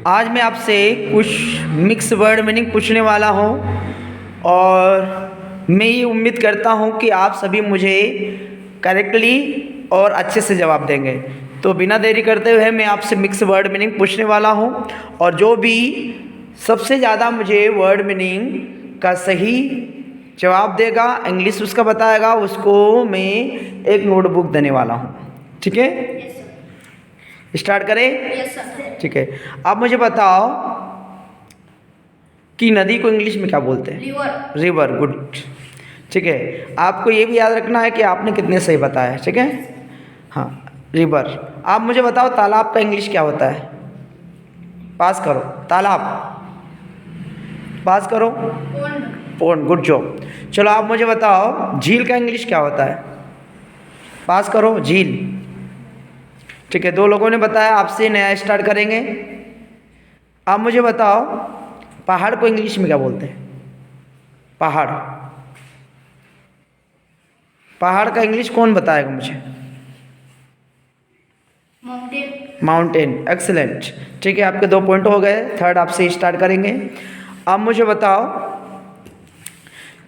आज मैं आपसे कुछ मिक्स वर्ड मीनिंग पूछने वाला हूँ और मैं ये उम्मीद करता हूँ कि आप सभी मुझे करेक्टली और अच्छे से जवाब देंगे। तो बिना देरी करते हुए मैं आपसे मिक्स वर्ड मीनिंग पूछने वाला हूँ और जो भी सबसे ज़्यादा मुझे वर्ड मीनिंग का सही जवाब देगा, इंग्लिश उसका बताएगा, उसको मैं एक नोटबुक देने वाला हूँ। ठीक है, स्टार्ट करें? Yes sir. ठीक है, आप मुझे बताओ कि नदी को इंग्लिश में क्या बोलते हैं? रिवर। रिवर। गुड। ठीक है, आपको ये भी याद रखना है कि आपने कितने सही बताया। ठीक है, हाँ, रिवर। आप मुझे बताओ तालाब का इंग्लिश क्या होता है? पास करो। तालाब, पास करो। पोंड। पोंड। Good job. चलो आप मुझे बताओ झील का इंग्लिश क्या होता है? पास करो। झील। ठीक है, दो लोगों ने बताया, आपसे नया स्टार्ट करेंगे। आप मुझे बताओ पहाड़ को इंग्लिश में क्या बोलते हैं? पहाड़। पहाड़ का इंग्लिश कौन बताएगा मुझे? माउंटेन। माउंटेन। एक्सीलेंट। ठीक है, आपके 2 पॉइंट हो गए। थर्ड आपसे स्टार्ट करेंगे। आप मुझे बताओ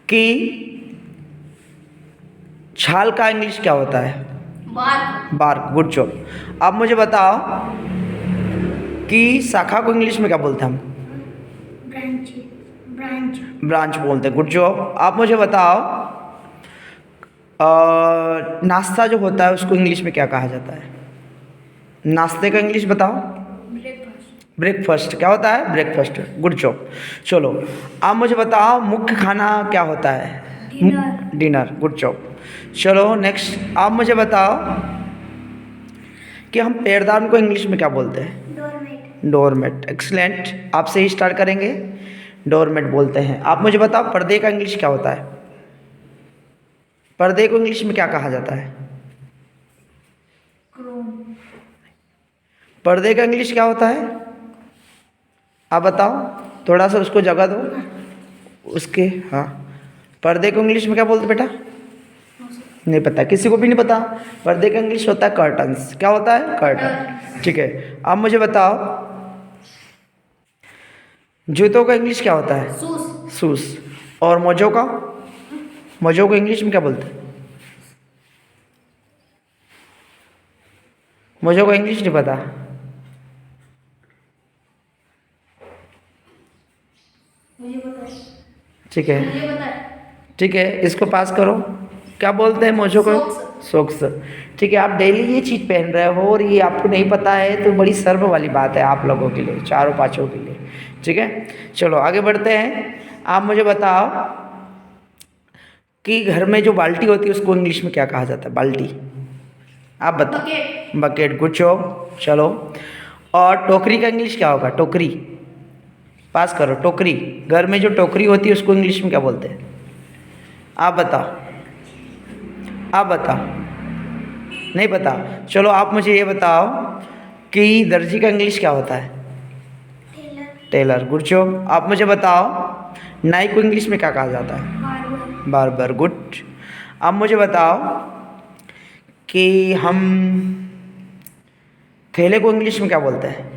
कि छाल का इंग्लिश क्या होता है? बार्क। बार्क। Good job. आप मुझे बताओ कि शाखा को इंग्लिश में क्या बोलते हैं हम? ब्रांच। ब्रांच। ब्रांच बोलते हैं। Good job. आप मुझे बताओ नाश्ता जो होता है उसको इंग्लिश में क्या कहा जाता है? नाश्ते का इंग्लिश बताओ। ब्रेकफास्ट। ब्रेकफास्ट। क्या होता है? ब्रेकफास्ट। Good job. चलो आप मुझे बताओ मुख्य खाना क्या होता है? डिनर। डिनर। Good job. चलो नेक्स्ट, आप मुझे बताओ कि हम पैरदान को इंग्लिश में क्या बोलते हैं? डोरमेट। डोरमेट। एक्सलेंट। आपसे ही स्टार्ट करेंगे। डोरमेट बोलते हैं। आप मुझे बताओ पर्दे का इंग्लिश क्या होता है? पर्दे को इंग्लिश में क्या कहा जाता है? क्रोम। पर्दे का इंग्लिश क्या होता है? आप बताओ, थोड़ा सा उसको जगह दो उसके। हाँ, पर्दे को इंग्लिश में क्या बोलते बेटा? नहीं पता, किसी को भी नहीं पता। पर्दे का इंग्लिश होता है कर्टन्स। क्या होता है? कर्टन। ठीक है, आप मुझे बताओ जूतों का इंग्लिश क्या होता है? शूज। शूज। और मोजों का? मोजों को इंग्लिश में क्या बोलते हैं? मोजों को इंग्लिश नहीं पता। मुझे पता है। ठीक है, मुझे पता है। ठीक है, इसको पास करो। क्या बोलते हैं मोजों को? Socks। सॉक्स। ठीक है, आप डेली ये चीज़ पहन रहे हो और ये आपको नहीं पता है तो बड़ी शर्म वाली बात है आप लोगों के लिए, चारों पाँचों के लिए। ठीक है, चलो आगे बढ़ते हैं। आप मुझे बताओ कि घर में जो बाल्टी होती है उसको इंग्लिश में क्या कहा जाता है? बाल्टी। आप बताओ। बकेट। बकेट। Good job. चलो, और टोकरी का इंग्लिश क्या होगा? टोकरी। पास करो। टोकरी। घर में जो टोकरी होती है उसको इंग्लिश में क्या बोलते हैं? आप बताओ। आप बताओ। नहीं पता? चलो आप मुझे ये बताओ कि दर्जी का इंग्लिश क्या होता है? टेलर। टेलर। Good job. आप मुझे बताओ नाई को इंग्लिश में क्या कहा जाता है? बार्बर। बार्बर। गुड। अब मुझे बताओ कि हम थैले को इंग्लिश में क्या बोलते हैं?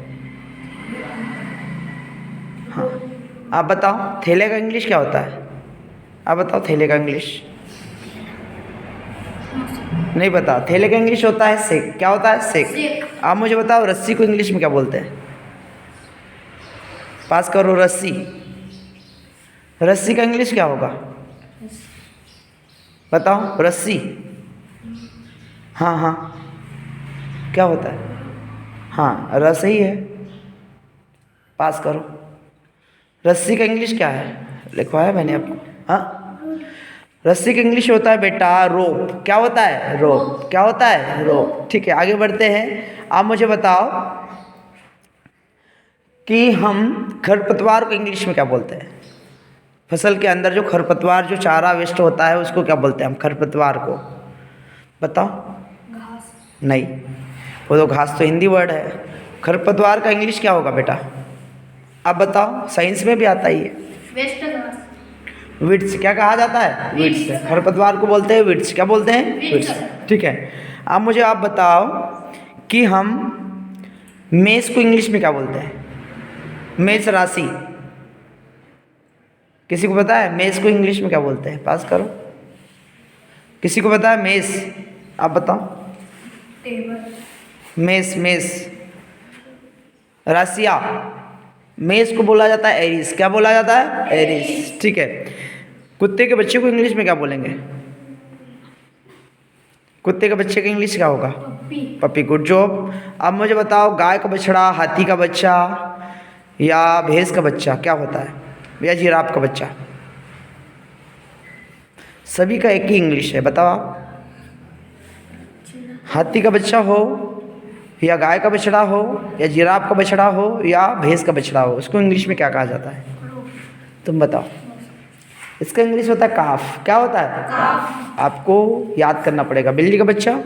हाँ, आप बताओ थैले का इंग्लिश क्या होता है? आप बताओ थैले का इंग्लिश। नहीं पता? थैले का इंग्लिश होता है सेक। क्या होता है? सेक। सेक। आप मुझे बताओ रस्सी को इंग्लिश में क्या बोलते हैं? पास करो। रस्सी। रस्सी का इंग्लिश क्या होगा? बताओ। रस्सी। हाँ हाँ, क्या होता है? हाँ, रस ही है। पास करो। रस्सी का इंग्लिश क्या है? लिखवाया मैंने आपको। हाँ, रस्सी का इंग्लिश होता है बेटा रोप। क्या होता है? रोप। क्या होता है? रोप। ठीक है, आगे बढ़ते हैं। आप मुझे बताओ कि हम खरपतवार को इंग्लिश में क्या बोलते हैं? फसल के अंदर जो खरपतवार, जो चारा वेस्ट होता है उसको क्या बोलते हैं हम? खरपतवार को। बताओ। घास। नहीं, वो तो घास तो हिंदी वर्ड है। खरपतवार का इंग्लिश क्या होगा बेटा? आप बताओ, साइंस में भी आता ही है। वेस्ट घास। विड्स। क्या कहा जाता है? विड्स। खरपतवार को बोलते हैं विड्स। क्या बोलते हैं? विड्स। ठीक है, अब मुझे आप बताओ कि हम मेज़ को इंग्लिश में क्या बोलते हैं? मेष राशि। किसी को पता है मेष को इंग्लिश में क्या बोलते हैं? पास करो। किसी को पता है मेष? आप बताओ। टेबल। मेष मेष राशिया। मेष को बोला जाता है एरीज। क्या बोला जाता है? एरीज। ठीक है। कुत्ते के बच्चे को इंग्लिश में क्या बोलेंगे? कुत्ते के बच्चे का इंग्लिश क्या होगा? पप्पी। पपी। Good job. अब मुझे बताओ, गाय का बछड़ा, हाथी का बच्चा या भैंस का बच्चा क्या होता है? या जिराफ का बच्चा? सभी का एक ही इंग्लिश है, बताओ आप। हाथी का बच्चा हो या गाय का बछड़ा हो या जिराफ का बछड़ा हो या भैंस का बछड़ा हो, उसको इंग्लिश में क्या कहा जाता है? तुम बताओ। इसका इंग्लिश होता है काफ। क्या होता है? काफ। आपको याद करना पड़ेगा। बिल्ली का बच्चा?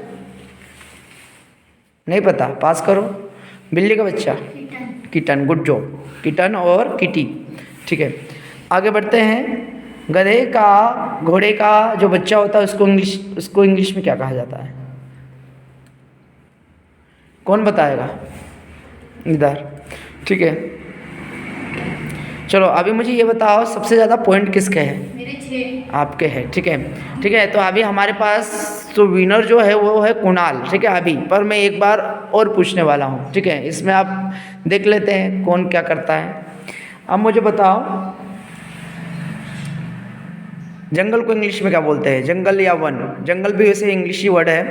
नहीं पता? पास करो। बिल्ली का बच्चा? Kitten. Kitten. Good job. Kitten और किटी। ठीक है, आगे बढ़ते हैं। गधे का, घोड़े का जो बच्चा होता है उसको इंग्लिश में क्या कहा जाता है? कौन बताएगा? इधर। ठीक है, चलो अभी मुझे ये बताओ, सबसे ज़्यादा पॉइंट किसके हैं? मेरे 6। आपके हैं। ठीक है, ठीक है। तो अभी हमारे पास तो विनर जो है वो है कुणाल। ठीक है, अभी पर मैं एक बार और पूछने वाला हूँ। ठीक है, इसमें आप देख लेते हैं कौन क्या करता है। अब मुझे बताओ, जंगल को इंग्लिश में क्या बोलते हैं? जंगल या वन? जंगल भी वैसे इंग्लिश ही वर्ड है,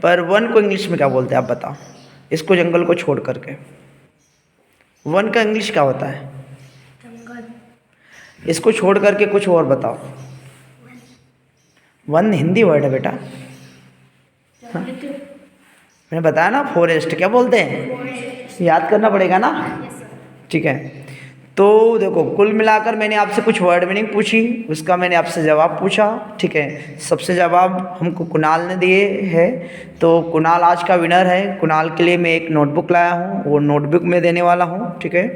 पर वन को इंग्लिश में क्या बोलते हैं आप बताओ? इसको जंगल को छोड़ करके वन का इंग्लिश क्या होता है? जंगल। इसको छोड़ करके कुछ और बताओ। वन हिंदी वर्ड है बेटा। जंगल। मैंने बताया ना, फॉरेस्ट। क्या बोलते हैं? फॉरेस्ट। याद करना पड़ेगा ना। Yes sir. ठीक है, तो देखो कुल मिलाकर मैंने आपसे कुछ वर्ड मीनिंग पूछी, उसका मैंने आपसे जवाब पूछा। ठीक है, सबसे जवाब हमको कुणाल ने दिए हैं, तो कुणाल आज का विनर है। कुणाल के लिए मैं एक नोटबुक लाया हूँ, वो नोटबुक में देने वाला हूँ। ठीक है।